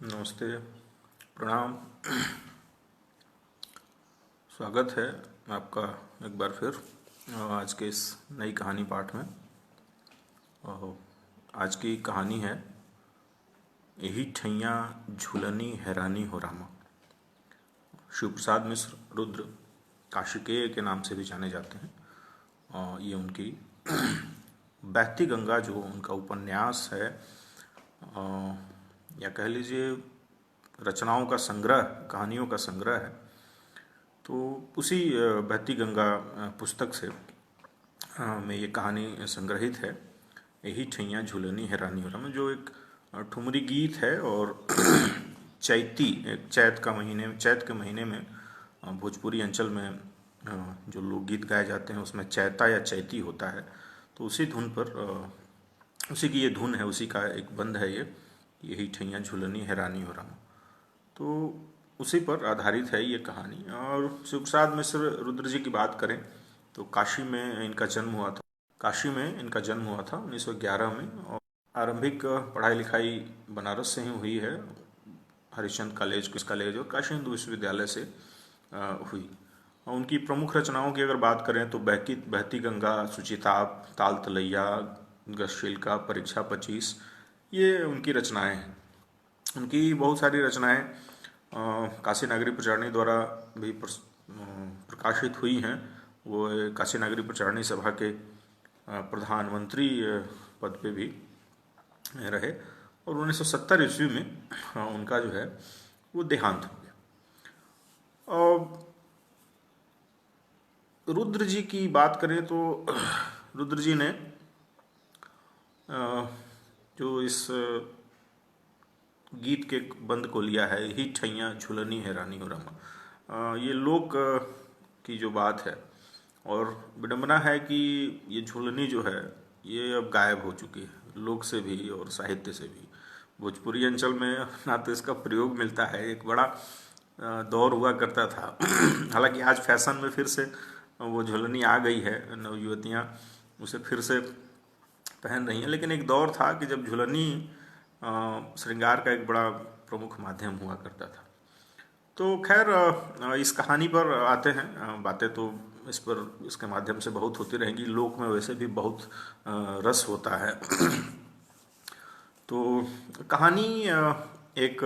नमस्ते, प्रणाम। स्वागत है आपका एक बार फिर आज के इस नई कहानी पाठ में। आज की कहानी है यही ठैया झूलनी हैरानी हो रामा। शिव प्रसाद मिश्र रुद्र काशिकेय के नाम से भी जाने जाते हैं। ये उनकी बहती गंगा जो उनका उपन्यास है, या कह लीजिए रचनाओं का संग्रह, कहानियों का संग्रह है। तो उसी बहती गंगा पुस्तक से में ये कहानी संग्रहित है, यही ठैया झूलनी हैरानी हो रामा, जो एक ठुमरी गीत है और एक चैत के महीने में भोजपुरी अंचल में जो लोकगीत गाए जाते हैं उसमें चैता या चैती होता है। तो उसी धुन पर उसी की ये धुन है, उसी का एक बंद है ये, यही ठैया झूलनी हैरानी हो रामा। तो उसी पर आधारित है ये कहानी। और शिव प्रसाद मिश्र रुद्र जी की बात करें तो काशी में इनका जन्म हुआ था। 1911 में। और आरंभिक पढ़ाई लिखाई बनारस से ही हुई है, हरिश्चंद्र कॉलेज और काशी हिंदू विश्वविद्यालय से हुई। और उनकी प्रमुख रचनाओं की अगर बात करें तो बहती गंगा, सुचिताप, ताल तलैया, गश्शील का, परीक्षा 25, ये उनकी रचनाएं हैं। उनकी बहुत सारी रचनाएं काशी नागरी प्रचारणी द्वारा भी प्रकाशित हुई हैं। वो काशी नागरी प्रचारणी सभा के प्रधानमंत्री पद पे भी रहे और 1970 ईस्वी में उनका जो है वो देहांत हो गया। और रुद्र जी की बात करें तो रुद्र जी ने जो इस गीत के बंद को लिया है, यही ठैया झूलनी हैरानी हो रामा, ये लोक की जो बात है और विडंबना है कि ये झूलनी जो है ये अब गायब हो चुकी है, लोक से भी और साहित्य से भी। भोजपुरी अंचल में ना तो इसका प्रयोग मिलता है, एक बड़ा दौर हुआ करता था। हालांकि आज फैशन में फिर से वो झूलनी आ गई है, नवयुवतियाँ उसे फिर से पहन रही हैं, लेकिन एक दौर था कि जब झूलनी श्रृंगार का एक बड़ा प्रमुख माध्यम हुआ करता था। तो खैर इस कहानी पर आते हैं। बातें तो इसके माध्यम से बहुत होती रहेंगी, लोक में वैसे भी बहुत रस होता है। तो कहानी एक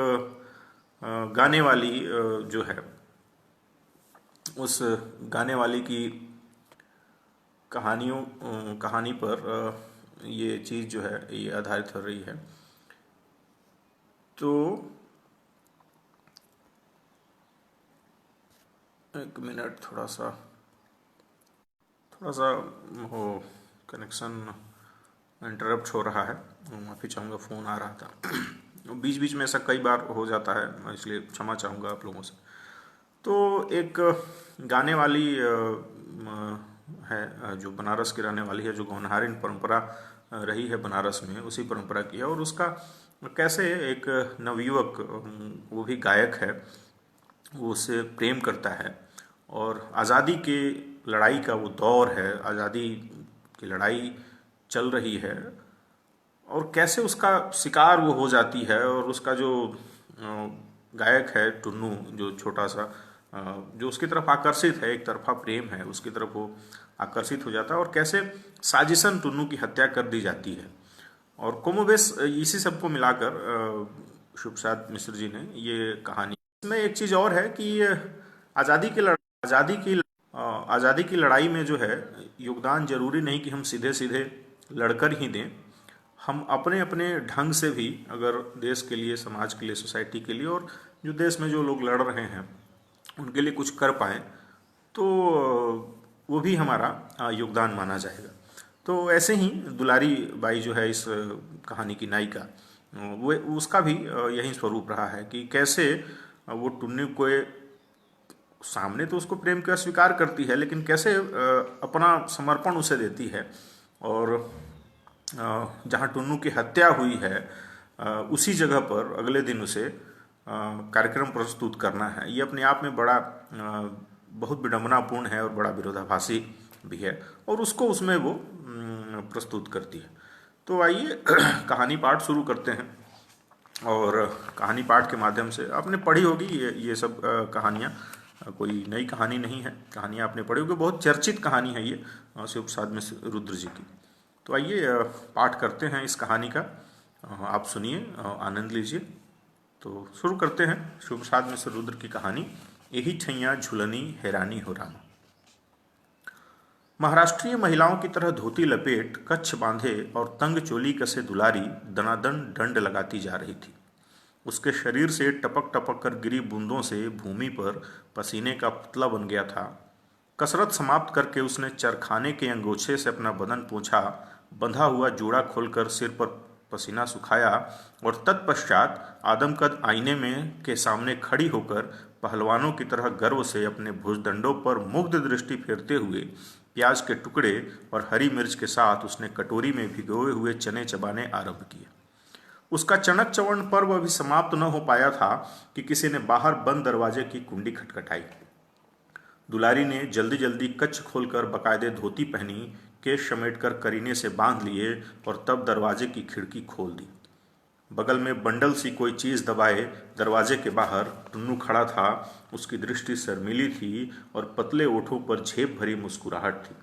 गाने वाली जो है, उस गाने वाली की कहानी पर ये चीज़ जो है ये आधारित हो रही है। तो एक मिनट, थोड़ा सा वो कनेक्शन इंटरप्ट हो रहा है, माफ़ी चाहूँगा, फ़ोन आ रहा था। बीच बीच में ऐसा कई बार हो जाता है, इसलिए क्षमा चाहूँगा आप लोगों से। तो एक गाने वाली है जो बनारस की रहने वाली है, जो गौनहारिन परंपरा रही है बनारस में, उसी परंपरा की है। और उसका कैसे एक नवयुवक, वो भी गायक है, वो उससे प्रेम करता है और आज़ादी की लड़ाई का वो दौर है, आज़ादी की लड़ाई चल रही है और कैसे उसका शिकार वो हो जाती है। और उसका जो गायक है टुन्नू, जो छोटा सा जो उसकी तरफ आकर्षित है, एक तरफा प्रेम है, उसकी तरफ वो आकर्षित हो जाता है और कैसे साजिशन टुन्नू की हत्या कर दी जाती है। और कोमोबेश इसी सबको मिलाकर शिव प्रसाद मिश्र जी ने ये कहानी। इसमें एक चीज़ और है कि आज़ादी की लड़ाई में जो है योगदान जरूरी नहीं कि हम सीधे सीधे लड़कर ही दें। हम अपने अपने ढंग से भी अगर देश के लिए, समाज के लिए, सोसाइटी के लिए और जो देश में जो लोग लड़ रहे हैं उनके लिए कुछ कर पाएँ तो वो भी हमारा योगदान माना जाएगा। तो ऐसे ही दुलारी बाई जो है इस कहानी की नायिका, वो उसका भी यही स्वरूप रहा है कि कैसे वो टुन्नी को सामने तो उसको प्रेम का स्वीकार करती है, लेकिन कैसे अपना समर्पण उसे देती है। और जहाँ टुन्नू की हत्या हुई है उसी जगह पर अगले दिन उसे कार्यक्रम प्रस्तुत करना है, ये अपने आप में बड़ा बहुत विडंबनापूर्ण है और बड़ा विरोधाभासी भी है, और उसको उसमें वो प्रस्तुत करती है। तो आइए कहानी पाठ शुरू करते हैं। और कहानी पाठ के माध्यम से आपने पढ़ी होगी ये सब कहानियाँ। कोई नई कहानी नहीं है, कहानियाँ आपने पढ़ी होगी, बहुत चर्चित कहानी है ये शिव प्रसाद मिश्र रुद्र जी की। तो आइए पाठ करते हैं इस कहानी का। आप सुनिए, आनंद लीजिए। तो शुरू करते हैं शिव प्रसाद मिश्र रुद्र की कहानी, यही छैया झुलनी हैरानी हो रामा। महाराष्ट्रीय महिलाओं की तरह धोती लपेट, कच्छ बांधे और तंग चोली कसे दुलारी दनादन डंड लगाती जा रही थी। उसके शरीर से टपक टपक कर गिरी बूंदों से भूमि पर पसीने का पुतला बन गया था। कसरत समाप्त करके उसने चरखाने के अंगोछे से अपना बदन पोंछा, बंधा हुआ जूड़ा खोलकर सिर पर पसीना सुखाया और तत्पश्चात आदमकद आईने में के सामने खड़ी होकर पहलवानों की तरह गर्व से अपने भुजदंडों पर मुग्ध दृष्टि फेरते हुए प्याज के टुकड़े और हरी मिर्च के साथ उसने कटोरी में भिगोए हुए चने चबाने आरंभ किए। उसका चणक चवर्ण पर्व अभी समाप्त न हो पाया था कि किसी ने बाहर बंद दरवाजे की कुंडी खटखटाई। दुलारी ने जल्दी जल्दी कच्छ खोलकर बकायदे धोती पहनी, केश समेटकर करीने से बांध लिए और तब दरवाजे की खिड़की खोल दी। बगल में बंडल सी कोई चीज दबाए दरवाजे के बाहर टुन्नू खड़ा था। उसकी दृष्टि शर्मीली थी और पतले ओठों पर झेप भरी मुस्कुराहट थी।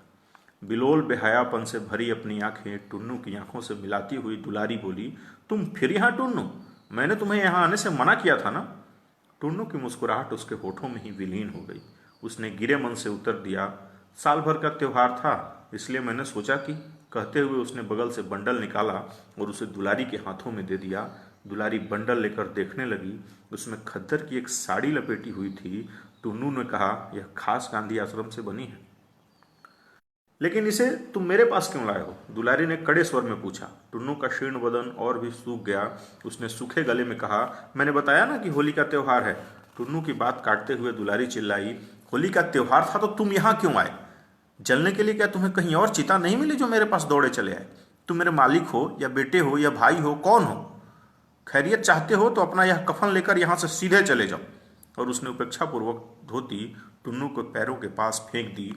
बिलोल बेहयापन से भरी अपनी आंखें टुन्नू की आंखों से मिलाती हुई दुलारी बोली, तुम फिर यहाँ टुन्नू? मैंने तुम्हें यहाँ आने से मना किया था ना? टुन्नू की मुस्कुराहट उसके होठों में ही विलीन हो गई। उसने गिरे मन से उत्तर दिया, साल भर का त्योहार था इसलिए मैंने सोचा कि। कहते हुए उसने बगल से बंडल निकाला और उसे दुलारी के हाथों में दे दिया। दुलारी बंडल लेकर देखने लगी। उसमें खद्दर की एक साड़ी लपेटी हुई थी। टुन्नू ने कहा, यह खास गांधी आश्रम से बनी है। लेकिन इसे तुम मेरे पास क्यों लाए हो? दुलारी ने कड़े स्वर में पूछा। टुन्नू का शीर्ण बदन और भी सूख गया। उसने सूखे गले में कहा, मैंने बताया ना कि होली का त्योहार है। टुन्नू की बात काटते हुए दुलारी चिल्लाई, होली का त्योहार था तो तुम यहाँ क्यों आए? जलने के लिए क्या तुम्हें कहीं और चिता नहीं मिली जो मेरे पास दौड़े चले आए? तुम मेरे मालिक हो या बेटे हो या भाई हो, कौन हो? खैरियत चाहते हो तो अपना यह कफन लेकर यहाँ से सीधे चले जाओ। और उसने उपेक्षापूर्वक धोती टुन्नू के पैरों के पास फेंक दी।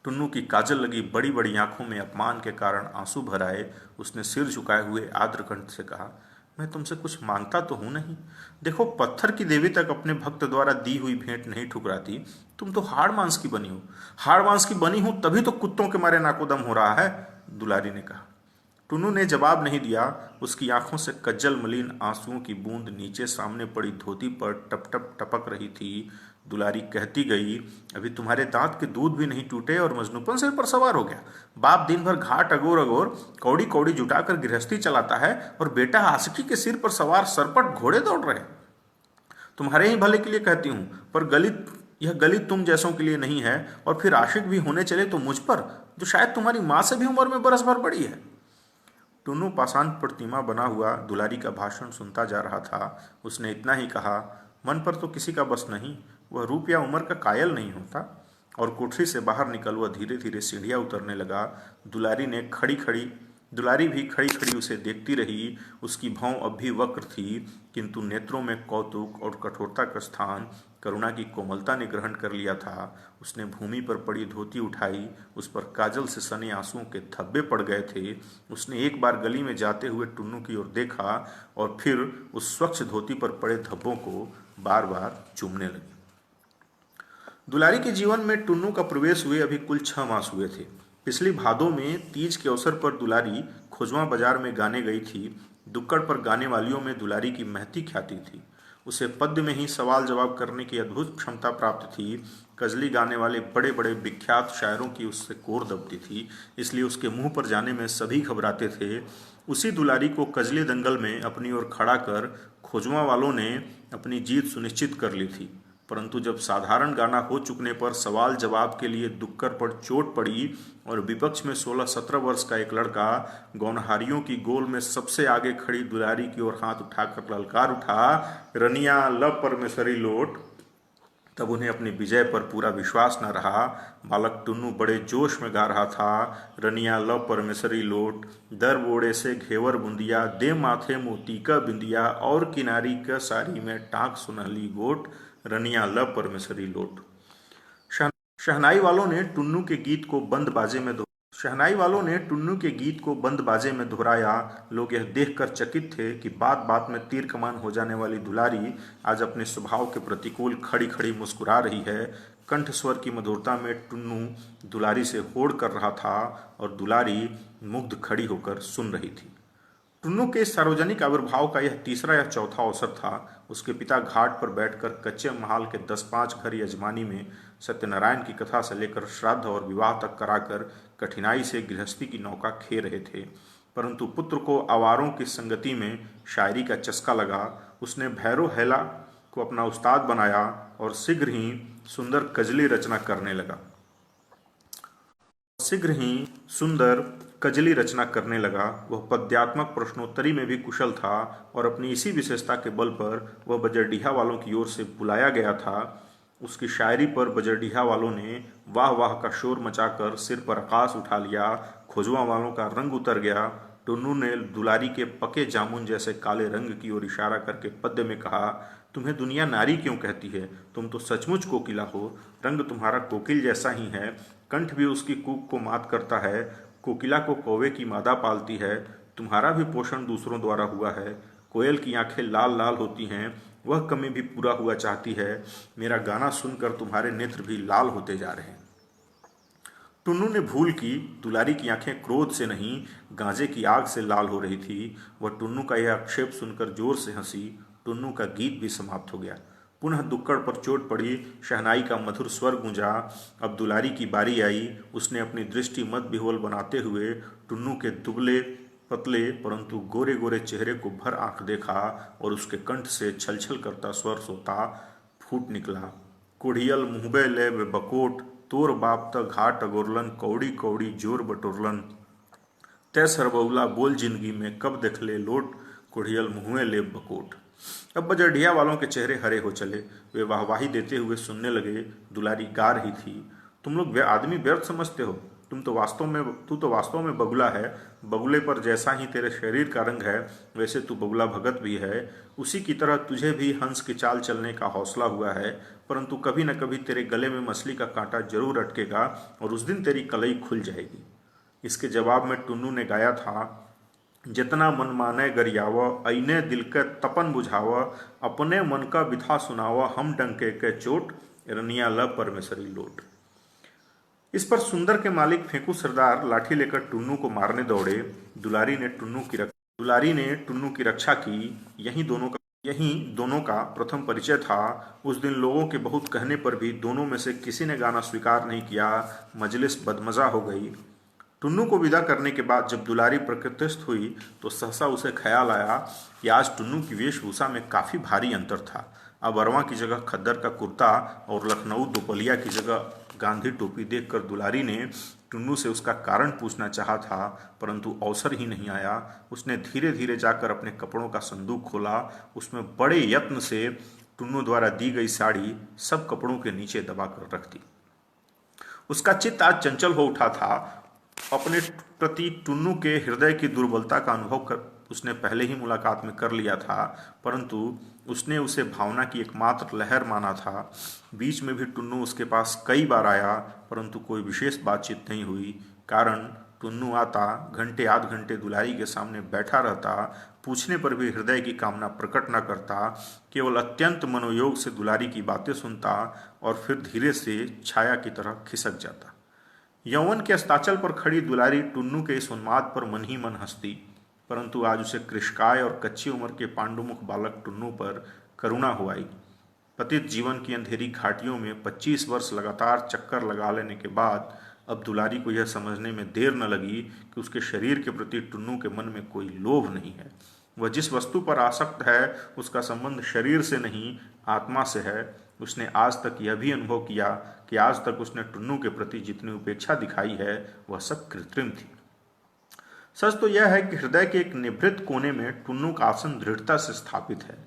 टुन्नू की काजल लगी बड़ी बड़ी आंखों में अपमान के कारण आंसू भर आए। उसने सिर झुकाए हुए आर्द्र कंठ से कहा, मैं तुमसे कुछ मांगता तो हूं नहीं। देखो, पत्थर की देवी तक अपने भक्त द्वारा दी हुई भेंट नहीं ठुकराती। तुम तो हाड़ मांस की बनी हो। हाड़ मांस की बनी हूं तभी तो कुत्तों के मारे नाकोदम हो रहा है, दुलारी ने कहा। टुन्नू ने जवाब नहीं दिया। उसकी आंखों से कज्जल मलिन आंसुओं की बूंद नीचे सामने पड़ी धोती पर टप टप टपक रही थी। दुलारी कहती गई, अभी तुम्हारे दांत के दूध भी नहीं टूटे और मजनूपन सिर पर सवार हो गया। बाप दिन भर घाट अगोर अगोर कौड़ी कौड़ी जुटाकर गृहस्थी चलाता है और बेटा आशिकी के सिर पर सवार सरपट घोड़े दौड़ रहे। तुम्हारे ही भले के लिए कहती हूँ, पर यह गली तुम जैसों के लिए नहीं है। और फिर आशिक भी होने चले तो मुझ पर, जो शायद तुम्हारी माँ से भी उम्र में बरस भर बड़ी है। टुन्नू पाषाण प्रतिमा बना हुआ दुलारी का भाषण सुनता जा रहा था। उसने इतना ही कहा, मन पर तो किसी का बस नहीं, वह रूप या उम्र का कायल नहीं होता। और कोठरी से बाहर निकल वह धीरे धीरे सीढ़ियाँ उतरने लगा। दुलारी भी खड़ी खड़ी उसे देखती रही। उसकी भौं अब भी वक्र थी, किंतु नेत्रों में कौतुक और कठोरता का स्थान करुणा की कोमलता ने ग्रहण कर लिया था। उसने भूमि पर पड़ी धोती उठाई। उस पर काजल से सने आंसुओं के धब्बे पड़ गए थे। उसने एक बार गली में जाते हुए टुन्नू की ओर देखा और फिर उस स्वच्छ धोती पर पड़े धब्बों को बार बार चूमने लगी। दुलारी के जीवन में टुन्नू का प्रवेश हुए अभी कुल 6 मास हुए थे। पिछली भादों में तीज के अवसर पर दुलारी खोजवा बाजार में गाने गई थी। दुक्कड़ पर गाने वालियों में दुलारी की महती ख्याति थी। उसे पद्य में ही सवाल जवाब करने की अद्भुत क्षमता प्राप्त थी। गजली गाने वाले बड़े बड़े विख्यात शायरों की उससे कोर दबती थी, इसलिए उसके मुंह पर जाने में सभी घबराते थे। उसी दुलारी को कजली दंगल में अपनी ओर खड़ा कर खोजवा वालों ने अपनी जीत सुनिश्चित कर ली थी। परंतु जब साधारण गाना हो चुकने पर सवाल जवाब के लिए दुक्कर पर चोट पड़ी और विपक्ष में 16-17 वर्ष का एक लड़का गौनहारियों की गोल में सबसे आगे खड़ी दुलारी की ओर हाथ उठाकर ललकार उठा, रनिया ल परमेश्वरी लोट, तब उन्हें अपनी विजय पर पूरा विश्वास न रहा। बालक टुन्नू बड़े जोश में गा रहा था, रनिया ल परमेश्वरी लोट, दर बोड़े से घेवर बुंदिया, दे माथे मोती का बिंदिया, और किनारी का साड़ी में टाक सुनहली गोट, रनिया ल परमेश्वरी लोट। शहनाई वालों ने टुन्नू के गीत को बंद बाजे में शहनाई वालों ने टुन्नू के गीत को बंद बाजे में दोहराया। लोग यह देखकर चकित थे कि बात बात में तीर कमान हो जाने वाली दुलारी आज अपने स्वभाव के प्रतिकूल खड़ी खड़ी मुस्कुरा रही है। कंठ स्वर की मधुरता में टुन्नू दुलारी से होड़ कर रहा था और दुलारी मुग्ध खड़ी होकर सुन रही थी। टुन्नू के सार्वजनिक आविर्भाव का यह तीसरा या चौथा अवसर था। उसके पिता घाट पर बैठकर कच्चे महाल के 10-5 घर यजमानी में सत्यनारायण की कथा से लेकर श्राद्ध और विवाह तक कराकर कठिनाई से गृहस्थी की नौका खे रहे थे, परंतु पुत्र को आवारों की संगति में शायरी का चस्का लगा। उसने भैरो हैला को अपना उस्ताद बनाया और शीघ्र ही सुंदर कजली रचना करने लगा। वह पद्यात्मक प्रश्नोत्तरी में भी कुशल था और अपनी इसी विशेषता के बल पर वह बजरडीहा वालों की ओर से बुलाया गया था। उसकी शायरी पर बजरडीहा वालों ने वाह वाह का शोर मचाकर सिर पर आकाश उठा लिया। खोजवा वालों का रंग उतर गया। टुन्नू ने दुलारी के पके जामुन जैसे काले रंग की ओर इशारा करके पद्य में कहा, तुम्हें दुनिया नारी क्यों कहती है? तुम तो सचमुच कोकिला हो। रंग तुम्हारा कोकिल जैसा ही है, कंठ भी उसकी कूक को मात करता है। कोकिला को कौवे की मादा पालती है। तुम्हारा भी पोषण दूसरों द्वारा हुआ है। कोयल की आंखें लाल लाल होती हैं, वह कमी भी पूरा हुआ चाहती है। मेरा गाना सुनकर तुम्हारे नेत्र भी लाल होते जा रहे हैं। टुन्नू ने भूल की। दुलारी की आंखें क्रोध से नहीं, गांजे की आग से लाल हो रही थी। वह टुन्नू का यह आक्षेप सुनकर जोर से हंसी। टुन्नू का गीत भी समाप्त हो गया। पुनः दुक्कड़ पर चोट पड़ी। शहनाई का मधुर स्वर गूंजा। अब दुलारी की बारी आई। उसने अपनी दृष्टि मत विह्वल बनाते हुए टुन्नू के दुबले पतले परंतु गोरे गोरे चेहरे को भर आंख देखा और उसके कंठ से छल छल करता स्वर सोता फूट निकला। कोढ़ियल मुहबे ले वे बकोट, तोर बाप त घाट अगोरलन, कौड़ी कौड़ी जोर बटोरलन। तय सरबौला बोल जिंदगी में कब देखले लोट, कोढ़ियल मुँहे ले बकोट। अब बजरडिया वालों के चेहरे हरे हो चले। वे वाहवाही देते हुए सुनने लगे। दुलारी गा रही थी, तुम लोग आदमी व्यर्थ समझते हो। तू तो वास्तव में बगुला है। बगुले पर जैसा ही तेरे शरीर का रंग है वैसे तू बगुला भगत भी है। उसी की तरह तुझे भी हंस की चाल चलने का हौसला हुआ है, परंतु कभी न कभी तेरे गले में मछली का कांटा जरूर अटकेगा और उस दिन तेरी कलई खुल जाएगी। इसके जवाब में टुन्नू ने गाया था, जितना मन माने गरियाव, अइने दिल के तपन बुझाव, अपने मन का बिथा सुनाव, हम डंके के चोट, रनिया ल परमेश्वरी लोट। इस पर सुंदर के मालिक फेंकू सरदार लाठी लेकर टुन्नू को मारने दौड़े। दुलारी ने टुन्नू की रक्षा की। यही दोनों का प्रथम परिचय था। उस दिन लोगों के बहुत कहने पर भी दोनों में से किसी ने गाना स्वीकार नहीं किया। मजलिस बदमजा हो गई। टुन्नू को विदा करने के बाद जब दुलारी प्रकृतिस्थ हुई तो सहसा उसे ख्याल आया कि आज टुन्नू की वेशभूषा में काफ़ी भारी अंतर था। अब अरवा की जगह खद्दर का कुर्ता और लखनऊ दोपलिया की जगह गांधी टोपी देखकर दुलारी ने टुन्नू से उसका कारण पूछना चाहा था, परंतु अवसर ही नहीं आया। उसने धीरे धीरे जाकर अपने कपड़ों का संदूक खोला। उसमें बड़े यत्न से टुन्नू द्वारा दी गई साड़ी सब कपड़ों के नीचे दबा कर रख दी। उसका चित्त आज चंचल हो उठा था। अपने प्रति टुन्नू के हृदय की दुर्बलता का अनुभव कर उसने पहले ही मुलाकात में कर लिया था, परंतु उसने उसे भावना की एकमात्र लहर माना था। बीच में भी टुन्नू उसके पास कई बार आया, परंतु कोई विशेष बातचीत नहीं हुई। कारण टुन्नू आता, घंटे आध घंटे दुलारी के सामने बैठा रहता, पूछने पर भी हृदय की कामना प्रकट न करता, केवल अत्यंत मनोयोग से दुलारी की बातें सुनता और फिर धीरे से छाया की तरह खिसक जाता। यौवन के अस्ताचल पर खड़ी दुलारी टुन्नू के इस उन्माद पर मन ही मन हंसती, परंतु आज उसे कृशकाय और कच्ची उम्र के पांडुमुख बालक टुन्नू पर करुणा हो आई। पतित जीवन की अंधेरी घाटियों में 25 वर्ष लगातार चक्कर लगा लेने के बाद अब दुलारी को यह समझने में देर न लगी कि उसके शरीर के प्रति टुन्नू के मन में कोई लोभ नहीं है। वह जिस वस्तु पर आसक्त है उसका संबंध शरीर से नहीं आत्मा से है। उसने आज तक यह भी अनुभव किया कि आज तक उसने टुन्नू के प्रति जितनी उपेक्षा दिखाई है वह सब कृत्रिम थी। सच तो यह है कि हृदय के एक निभृत कोने में टुन्नू का आसन दृढ़ता से स्थापित है।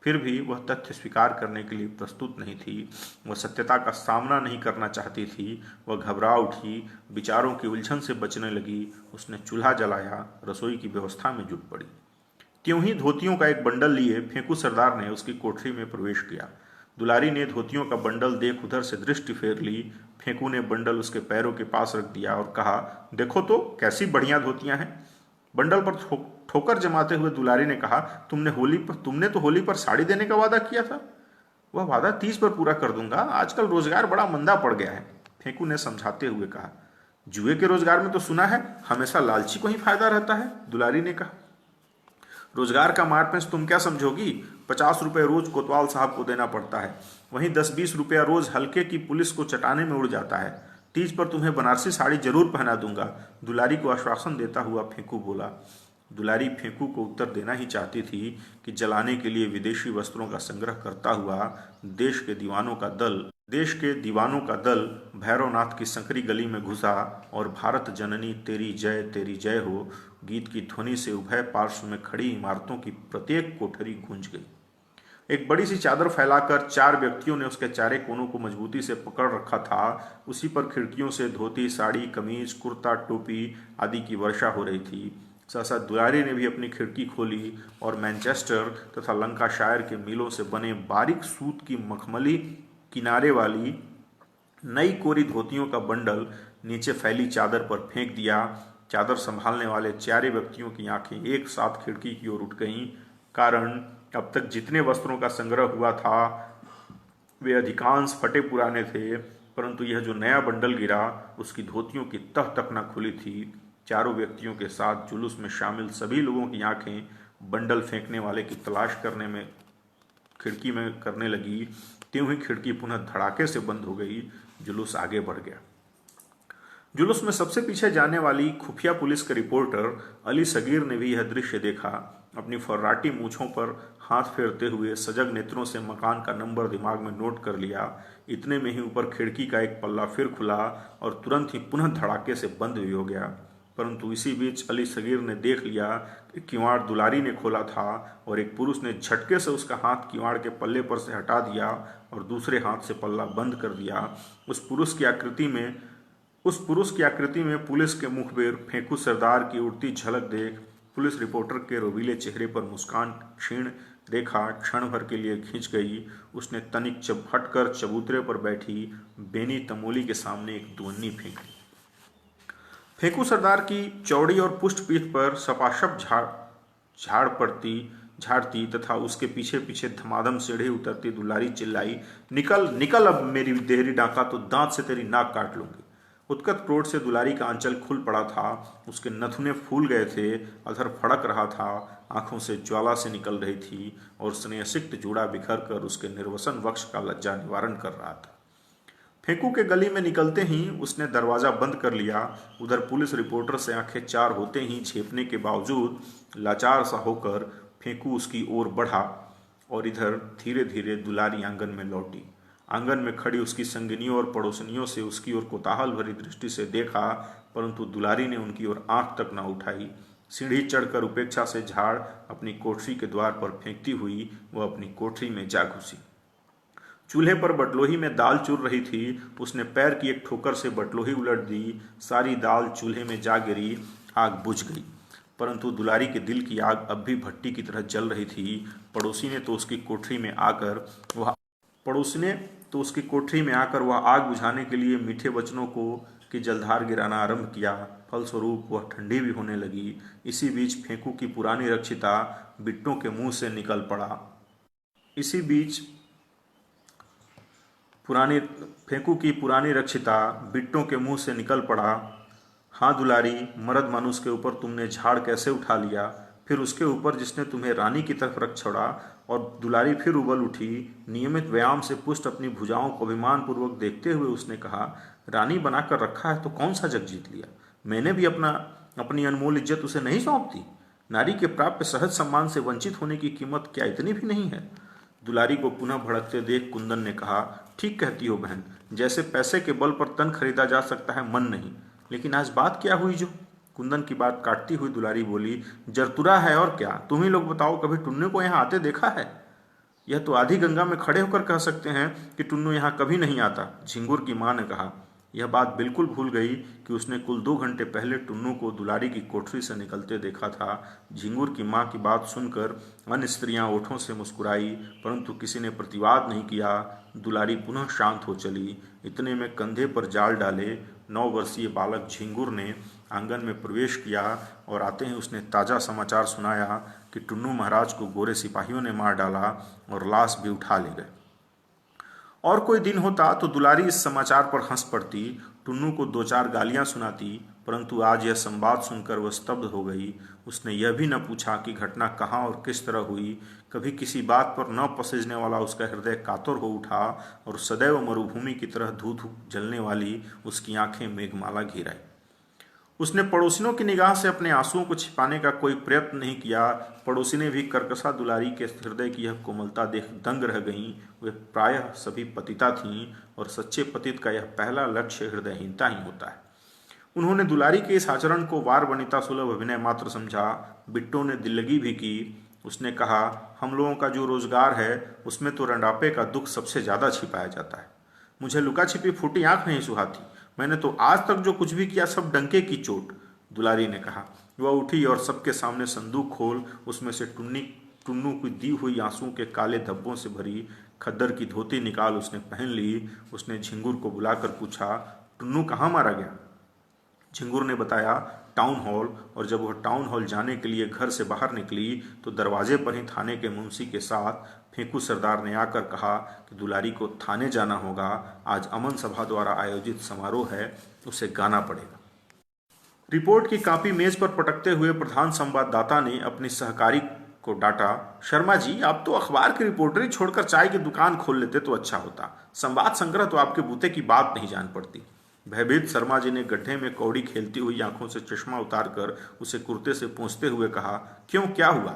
फिर भी वह तथ्य स्वीकार करने के लिए प्रस्तुत नहीं थी। वह सत्यता का सामना नहीं करना चाहती थी। वह घबरा उठी, विचारों की उलझन से बचने लगी। उसने चूल्हा जलाया, रसोई की व्यवस्था में जुट पड़ी। त्यों ही धोतियों का एक बंडल लिए फेंकू सरदार ने उसकी कोठरी में प्रवेश किया। दुलारी ने धोतियों का बंडल देख उधर से दृष्टि फेर ली। फेंकू ने बंडल उसके पैरों के पास रख दिया और कहा, देखो तो कैसी बढ़िया धोतियां हैं। बंडल पर ठोकर जमाते हुए दुलारी ने कहा, तुमने तो होली पर साड़ी देने का वादा किया था। वह वादा 30 पर पूरा कर दूंगा, आजकल रोजगार बड़ा मंदा पड़ गया है, फेंकू ने समझाते हुए कहा। जुए के रोजगार में तो सुना है हमेशा लालची को ही फायदा रहता है, दुलारी ने कहा। रोजगार का मार्पेंस तुम क्या समझोगी? 50 रुपए रोज कोतवाल साहब को देना पड़ता है, वहीं 10-20 रुपया रोज हल्के की पुलिस को चटाने में उड़ जाता है। 30 पर तुम्हें बनारसी साड़ी जरूर पहना दूंगा, दुलारी को आश्वासन देता हुआ फेंकू बोला। दुलारी फेंकू को उत्तर देना ही चाहती थी कि जलाने के लिए विदेशी वस्त्रों का संग्रह करता हुआ देश के दीवानों का दल भैरवनाथ की संकरी गली में घुसा और भारत जननी तेरी जय हो गीत की ध्वनि से उभय पार्श्व में खड़ी इमारतों की प्रत्येक कोठरी गूंज गई। एक बड़ी सी चादर फैलाकर 4 व्यक्तियों ने उसके चारे कोनों को मजबूती से पकड़ रखा था। उसी पर खिड़कियों से धोती, साड़ी, कमीज, कुर्ता, टोपी आदि की वर्षा हो रही थी। सहसा दुलारी ने भी अपनी खिड़की खोली और मैनचेस्टर तथा लंकाशायर के मिलों से बने बारीक सूत की मखमली किनारे वाली नई कोरी धोतियों का बंडल नीचे फैली चादर पर फेंक दिया। चादर संभालने वाले 4 व्यक्तियों की आंखें एक साथ खिड़की की ओर उठ गईं, कारण अब तक जितने वस्त्रों का संग्रह हुआ था वे अधिकांश फटे पुराने थे, परंतु यह जो नया बंडल गिरा उसकी धोतियों की तह तक न खुली थी। चारों व्यक्तियों के साथ जुलूस में शामिल सभी लोगों की आंखें बंडल फेंकने वाले की तलाश करने में खिड़की में करने लगी। त्यों ही खिड़की पुनः धड़ाके से बंद हो गई। जुलूस आगे बढ़ गया। जुलूस में सबसे पीछे जाने वाली खुफिया पुलिस के रिपोर्टर अली सगीर ने भी यह दृश्य देखा। अपनी फर्राटी मूछों पर हाथ फेरते हुए सजग नेत्रों से मकान का नंबर दिमाग में नोट कर लिया। इतने में ही ऊपर खिड़की का एक पल्ला फिर खुला और तुरंत ही पुनः धड़ाके से बंद भी हो गया। परंतु इसी बीच अली सगीर ने देख लिया कि किवाड़ दुलारी ने खोला था और एक पुरुष ने झटके से उसका हाथ किवाड़ के पल्ले पर से हटा दिया और दूसरे हाथ से पल्ला बंद कर दिया। उस पुरुष की आकृति में पुलिस के मुखबिर फेंकू सरदार की उड़ती झलक देख पुलिस रिपोर्टर के रोबीले चेहरे पर मुस्कान क्षीण रेखा क्षण भर के लिए खिंच गई। उसने तनिक हटकर चबूतरे पर बैठी बेनी तमोली के सामने एक दुवन्नी फेंक दी। फेंकू सरदार की चौड़ी और पुष्ट पीठ पर सपाशप झाड़ती तथा उसके पीछे पीछे धमाधम सीढ़ी उतरती दुलारी चिल्लाई, निकल निकल, अब मेरी देहरी डाका तो दांत से तेरी नाक काट लूंगी। उत्कट क्रोध से दुलारी का आंचल खुल पड़ा था, उसके नथुने फूल गए थे, अधर फड़क रहा था, आंखों से ज्वाला से निकल रही थी और स्नेहसिक्त जूड़ा बिखर कर उसके निर्वसन वक्ष का लज्जा निवारण कर रहा था। फेंकू के गली में निकलते ही उसने दरवाजा बंद कर लिया। उधर पुलिस रिपोर्टर से आंखें चार होते ही झेपने के बावजूद लाचार सा होकर फेंकू उसकी ओर बढ़ा और इधर धीरे धीरे दुलारी आंगन में लौटी। आंगन में खड़ी उसकी संगिनियों और पड़ोसनियों से उसकी ओर कोताहल भरी दृष्टि से देखा, परंतु दुलारी ने उनकी ओर आंख तक न उठाई। सीढ़ी चढ़कर उपेक्षा से झाड़ अपनी कोठरी के द्वार पर फेंकती हुई वह अपनी कोठरी में जा घुसी। चूल्हे पर बटलोही में दाल चूर रही थी। उसने पैर की एक ठोकर से बटलोही उलट दी, सारी दाल चूल्हे में जा गिरी, आग बुझ गई। परंतु दुलारी के दिल की आग अब भी भट्टी की तरह जल रही थी। पड़ोसी ने तो उसकी कोठरी में आकर वह आग बुझाने के लिए मीठे वचनों की जलधार गिराना आरंभ किया। फलस्वरूप वह ठंडी भी होने लगी। इसी बीच फेंकू की पुरानी रक्षिता बिट्टों के मुंह से निकल पड़ा। हाँ दुलारी, मर्द मानुस के ऊपर तुमने झाड़ कैसे उठा लिया, फिर उसके ऊपर जिसने तुम्हें रानी की तरफ रख छोड़ा। और दुलारी फिर उबल उठी। नियमित व्यायाम से पुष्ट अपनी भुजाओं को अभिमान पूर्वक देखते हुए उसने कहा, रानी बनाकर रखा है तो कौन सा जग जीत लिया। मैंने भी अपनी अनमोल इज्जत उसे नहीं सौंप दी। नारी के प्राप्य सहज सम्मान से वंचित होने की कीमत क्या इतनी भी नहीं है। दुलारी को पुनः भड़कते देख कुंदन ने कहा, ठीक कहती हो बहन, जैसे पैसे के बल पर तन खरीदा जा सकता है, मन नहीं। लेकिन आज बात क्या हुई जो? कुंदन की बात काटती हुई दुलारी बोली, जरतुरा है और क्या। तुम ही लोग बताओ, कभी टुन्नू को यहाँ आते देखा है? यह तो आधी गंगा में खड़े होकर कह सकते हैं कि टुन्नू यहाँ कभी नहीं आता, झिंगुर की माँ ने कहा। यह बात बिल्कुल भूल गई कि उसने कुल 2 घंटे पहले टुन्नू को दुलारी की कोठरी से निकलते देखा था। झिंगुर की माँ की बात सुनकर अन्य स्त्रियां ओठों से मुस्कुराई, परंतु किसी ने प्रतिवाद नहीं किया। दुलारी पुनः शांत हो चली। इतने में कंधे पर जाल डाले 9 वर्षीय बालक झिंगुर ने आंगन में प्रवेश किया और आते ही उसने ताज़ा समाचार सुनाया कि टुन्नू महाराज को गोरे सिपाहियों ने मार डाला और लाश भी उठा ले गए। और कोई दिन होता तो दुलारी इस समाचार पर हंस पड़ती, टुन्नू को 2-4 गालियां सुनाती, परंतु आज यह संवाद सुनकर वह स्तब्ध हो गई। उसने यह भी न पूछा कि घटना कहाँ और किस तरह हुई। कभी किसी बात पर न पसीजने वाला उसका हृदय कातर हो उठा और सदैव मरुभूमि की तरह धू धू जलने वाली उसकी आंखें मेघमाला घिर आई। उसने पड़ोसिनों की निगाह से अपने आंसुओं को छिपाने का कोई प्रयत्न नहीं किया। पड़ोसी ने भी कर्कशा दुलारी के हृदय की यह कोमलता देख दंग रह गईं। वे प्रायः सभी पतिता थीं और सच्चे पतित का यह पहला लक्ष्य हृदयहीनता ही होता है। उन्होंने दुलारी के इस आचरण को वार वनिता सुलभ अभिनय मात्र समझा। बिट्टो ने दिल्लगी भी की। उसने कहा, हम लोगों का जो रोजगार है उसमें तो रंडापे का दुख सबसे ज्यादा छिपाया जाता है। मुझे लुका छिपी फूटी आंख नहीं सुहाती। मैंने तो आज तक जो कुछ भी किया सब डंके की चोट। दुलारी ने कहा। वह उठी और सबके सामने संदूक खोल उसमें से टुन्नू की दी हुई आंसुओं के काले धब्बों से भरी खद्दर की धोती निकाल उसने पहन ली। उसने झिंगुर को बुलाकर पूछा, टुन्नू कहाँ मारा गया? झिंगुर ने बताया, टाउन हॉल। और जब वह टाउन हॉल जाने के लिए घर से बाहर निकली तो दरवाजे पर ही थाने के मुंशी के साथ फेंकू सरदार ने आकर कहा कि दुलारी को थाने जाना होगा। आज अमन सभा द्वारा आयोजित समारोह है, उसे गाना पड़ेगा। रिपोर्ट की कॉपी मेज पर पटकते हुए प्रधान संवाददाता ने अपनी सहकारी को डांटा, शर्मा जी, आप तो अखबार की रिपोर्टरी छोड़कर चाय की दुकान खोल लेते तो अच्छा होता। संवाद संग्रह तो आपके बूते की बात नहीं जान पड़ती। भयभीत शर्मा जी ने गड्ढे में कौड़ी खेलती हुई आंखों से चश्मा उतारकर उसे कुर्ते से पोंछते हुए कहा, क्यों, क्या हुआ?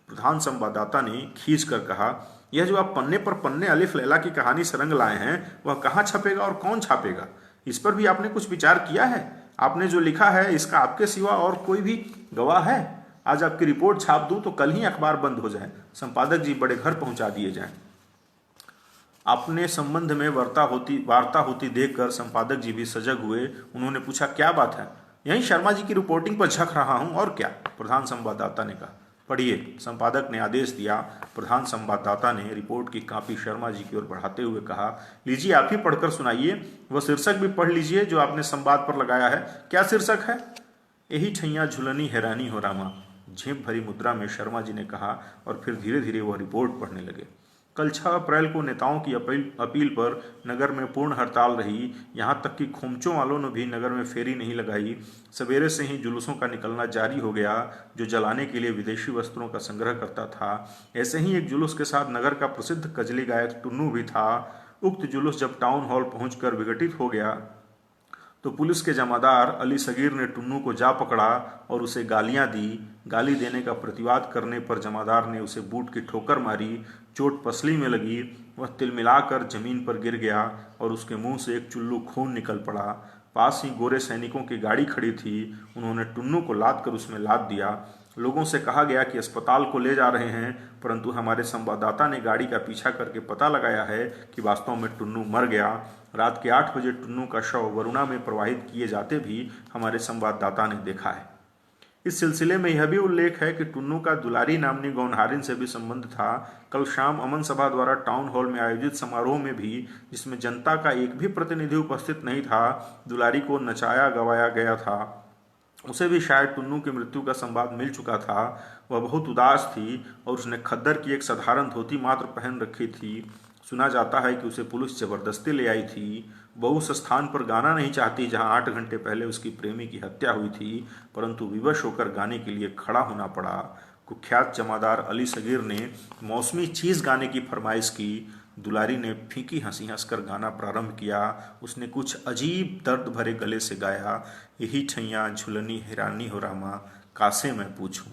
प्रधान संवाददाता ने खींच कर कहा, यह जो आप पन्ने पर पन्ने अलिफ लैला की कहानी सरंग लाए हैं वह कहाँ छपेगा और कौन छापेगा? इस पर भी आपने कुछ विचार किया है? आपने जो लिखा है इसका आपके सिवा और कोई भी गवाह है? आज आपकी रिपोर्ट छाप दूं तो कल ही अखबार बंद हो जाए, संपादक जी बड़े घर पहुंचा दिए जाएं। अपने संबंध में वार्ता होती देखकर संपादक जी भी सजग हुए। उन्होंने पूछा, क्या बात है? यही शर्मा जी की रिपोर्टिंग पर झक रहा हूं, और क्या? प्रधान संवाददाता ने कहा। पढ़िए, संपादक ने आदेश दिया। प्रधान संवाददाता ने रिपोर्ट की कॉपी शर्मा जी की ओर बढ़ाते हुए कहा, लीजिए, आप ही पढ़कर सुनाइए। वह शीर्षक भी पढ़ लीजिए जो आपने संवाद पर लगाया है। क्या शीर्षक है? यही छैया झुलनी हैरानी हो रामा, झेप भरी मुद्रा में शर्मा जी ने कहा, और फिर धीरे धीरे वह रिपोर्ट पढ़ने लगे। कल 6 अप्रैल को नेताओं की अपील पर नगर में पूर्ण हड़ताल रही। यहाँ तक कि खोमचों वालों ने भी नगर में फेरी नहीं लगाई। सवेरे से ही जुलूसों का निकलना जारी हो गया जो जलाने के लिए विदेशी वस्त्रों का संग्रह करता था। ऐसे ही एक जुलूस के साथ नगर का प्रसिद्ध कजली गायक टुन्नू भी था। उक्त जुलूस जब टाउन हॉल पहुंचकर विघटित हो गया तो पुलिस के जमादार अली सगीर ने टुन्नू को जा पकड़ा और उसे गालियां दी। गाली देने का प्रतिवाद करने पर जमादार ने उसे बूट की ठोकर मारी। चोट पसली में लगी। वह तिलमिलाकर जमीन पर गिर गया और उसके मुंह से एक चुल्लू खून निकल पड़ा। पास ही गोरे सैनिकों की गाड़ी खड़ी थी। उन्होंने टुन्नू को लाद कर उसमें लाद दिया। लोगों से कहा गया कि अस्पताल को ले जा रहे हैं, परंतु हमारे संवाददाता ने गाड़ी का पीछा करके पता लगाया है कि वास्तव में टुन्नू मर गया। रात के 8 बजे टुन्नू का शव वरुणा में प्रवाहित किए जाते भी हमारे संवाददाता ने देखा है। इस सिलसिले में यह भी उल्लेख है कि टुन्नू का दुलारी नामनी गौनहारिन से भी संबंध था। कल शाम अमन सभा द्वारा टाउन हॉल में आयोजित समारोह में भी, जिसमें जनता का एक भी प्रतिनिधि उपस्थित नहीं था, दुलारी को नचाया गवाया गया था। उसे भी शायद टुन्नू की मृत्यु का संवाद मिल चुका था। वह बहुत उदास थी और उसने खद्दर की एक साधारण धोती मात्र पहन रखी थी। सुना जाता है कि उसे पुलिस जबरदस्ती ले आई थी। वह उस स्थान पर गाना नहीं चाहती जहां 8 घंटे पहले उसकी प्रेमी की हत्या हुई थी, परंतु विवश होकर गाने के लिए खड़ा होना पड़ा। कुख्यात जमादार अली सगीर ने मौसमी चीज़ गाने की फरमाइश की। दुलारी ने फीकी हंसी हंसकर गाना प्रारंभ किया। उसने कुछ अजीब दर्द भरे गले से गाया, यही छैया झुलनी हैरानी हो रामा, कासे मैं पूछूं।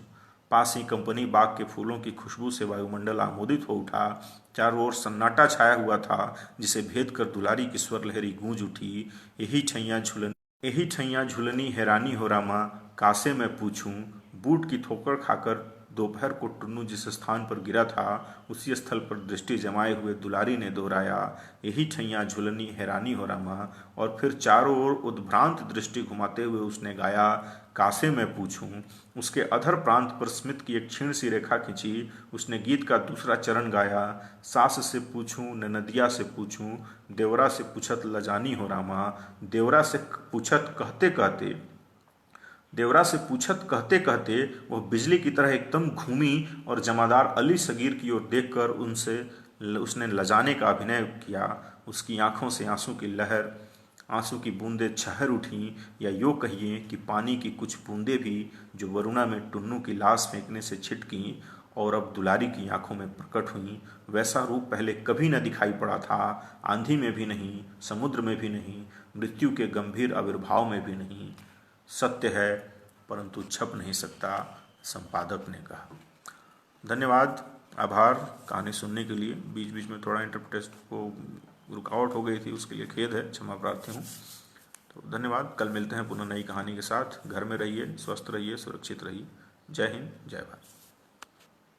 पास ही कंपनी बाग के फूलों की खुशबू से वायुमंडल आमोदित हो उठा। चारों ओर सन्नाटा छाया हुआ था, जिसे भेद कर दुलारी की स्वर लहरी गूंज उठी, यही छैया झुलनी हैरानी हो रामा, कासे मैं पूछूं। बूट की ठोकर खाकर दोपहर को टुन्नू जिस स्थान पर गिरा था उसी स्थल पर दृष्टि जमाए हुए दुलारी ने दोहराया, यही ठैया झुलनी हैरानी हो रामा। और फिर चारों ओर उद्भ्रांत दृष्टि घुमाते हुए उसने गाया, कासे मैं पूछूं। उसके अधर प्रांत पर स्मित की एक क्षीण सी रेखा खींची। उसने गीत का दूसरा चरण गाया, सास से पूछूं ननदिया से पूछूं, देवरा से पूछत लजानी हो रामा। देवरा से पूछत कहते कहते वह बिजली की तरह एकदम घूमी और जमादार अली सगीर की ओर देखकर उसने लजाने का अभिनय किया। उसकी आंखों से आंसू की बूंदें छहर उठीं, या यूँ कहिए कि पानी की कुछ बूंदें भी जो वरुणा में टुन्नू की लाश फेंकने से छिटकीं और अब दुलारी की आंखों में प्रकट हुईं। वैसा रूप पहले कभी न दिखाई पड़ा था, आंधी में भी नहीं, समुद्र में भी नहीं, मृत्यु के गंभीर आविर्भाव में भी नहीं। सत्य है परंतु छप नहीं सकता, संपादक ने कहा। धन्यवाद, आभार कहानी सुनने के लिए। बीच बीच में थोड़ा इंटरप्रेटेशन को रुकावट हो गई थी, उसके लिए खेद है, क्षमा प्रार्थी हूँ। तो धन्यवाद, कल मिलते हैं पुनः नई कहानी के साथ। घर में रहिए, स्वस्थ रहिए, सुरक्षित रहिए। जय हिंद, जय भारत।